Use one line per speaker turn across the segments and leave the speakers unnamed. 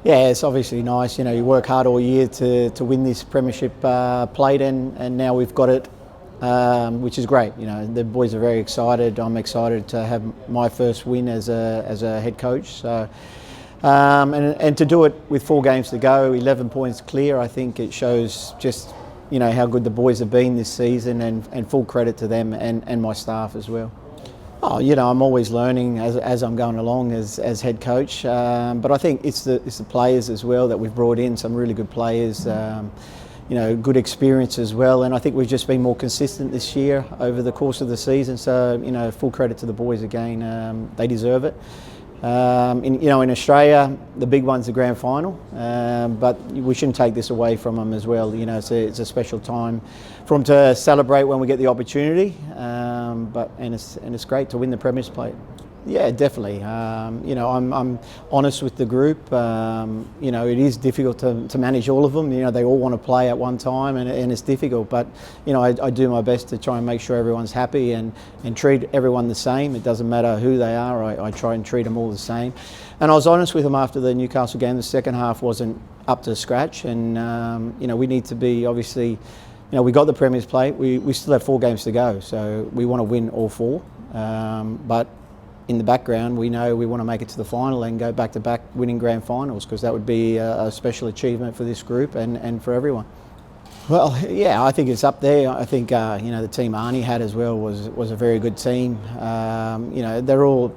Yeah, it's obviously nice. You know, you work hard all year to win this Premiership plate, and now we've got it, which is great. You know, the boys are very excited. I'm excited to have my first win as a head coach. So, and to do it with 4 games to go, 11 points clear, I think it shows just, you know, how good the boys have been this season, and full credit to them and my staff as well. Oh, you know, I'm always learning as I'm going along as head coach, but I think it's the players as well that we've brought in, some really good players, you know, good experience as well, and I think we've just been more consistent this year over the course of the season. So, you know, full credit to the boys again. They deserve it. You know, in Australia, the big one's the grand final, but we shouldn't take this away from them as well. You know, it's a special time for them to celebrate when we get the opportunity. And it's great to win the Premiership plate. Yeah, definitely. You know, I'm honest with the group. You know, it is difficult to manage all of them. You know, they all want to play at one time, and it's difficult. But, you know, I do my best to try and make sure everyone's happy and treat everyone the same. It doesn't matter who they are. I try and treat them all the same. And I was honest with them after the Newcastle game. The second half wasn't up to scratch, and you know, we need to be obviously. You know, we got the Premier's plate. We still have 4 games to go, so we want to win all 4. But in the background, we know we want to make it to the final and go back-to-back winning grand finals, because that would be a special achievement for this group and for everyone. Well, yeah, I think it's up there. I think you know, the team Arnie had as well was a very good team. You know, they're all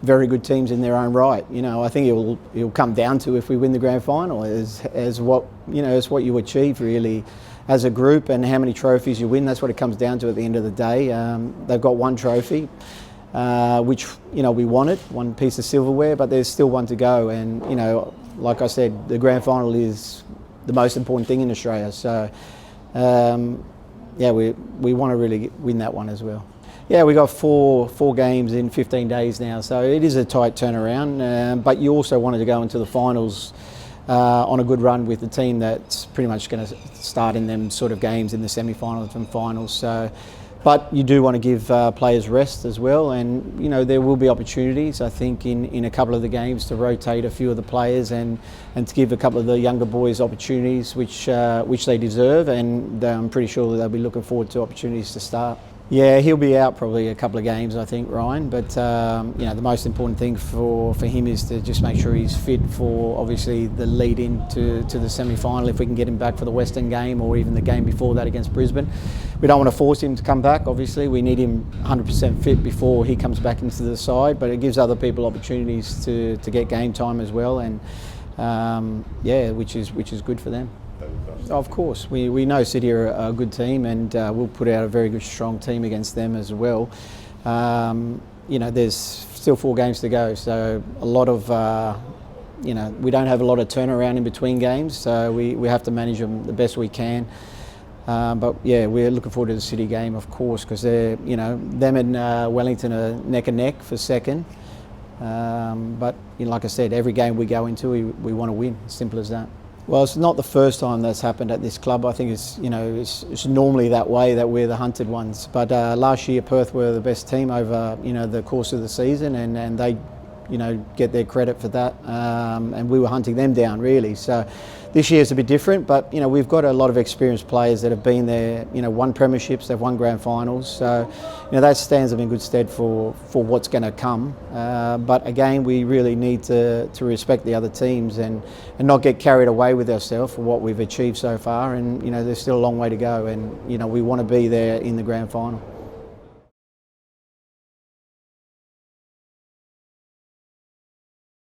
very good teams in their own right. You know, I think it'll come down to, if we win the grand final, as what, you know, as what you achieve really as a group and how many trophies you win. That's what it comes down to at the end of the day. They've got 1 trophy, which, you know, we wanted, 1 piece of silverware, but there's still 1 to go. And, you know, like I said, the grand final is the most important thing in Australia. So, yeah, we want to really win that one as well. Yeah, we got four games in 15 days now, so it is a tight turnaround. But you also wanted to go into the finals on a good run with the team that's pretty much going to start in them sort of games in the semi-finals and finals. So, but you do want to give players rest as well, and you know, there will be opportunities, I think, in a couple of the games to rotate a few of the players and to give a couple of the younger boys opportunities which they deserve, and I'm pretty sure that they'll be looking forward to opportunities to start. Yeah, he'll be out probably a couple of games, I think, Ryan. But you know, the most important thing for him is to just make sure he's fit for obviously the lead in to the semi-final. If we can get him back for the Western game, or even the game before that against Brisbane, we don't want to force him to come back. Obviously, we need him 100% fit before he comes back into the side. But it gives other people opportunities to get game time as well, and yeah, which is good for them. Of course, we know City are a good team, and we'll put out a very good, strong team against them as well. You know, there's still 4 games to go, so a lot of, you know, we don't have a lot of turnaround in between games, so we have to manage them the best we can. But yeah, we're looking forward to the City game, of course, because they're, you know, them and Wellington are neck and neck for second. But you know, like I said, every game we go into, we want to win. Simple as that. Well, it's not the first time that's happened at this club. I think it's, you know, it's normally that way, that we're the hunted ones. But last year Perth were the best team over, you know, the course of the season, and they, you know, get their credit for that. And we were hunting them down really. So this year is a bit different, but you know, we've got a lot of experienced players that have been there, you know, won premierships, they've won grand finals. So, you know, that stands them in good stead for what's going to come. But again, we really need to respect the other teams and not get carried away with ourselves for what we've achieved so far. And you know, there's still a long way to go, and you know, we want to be there in the grand final.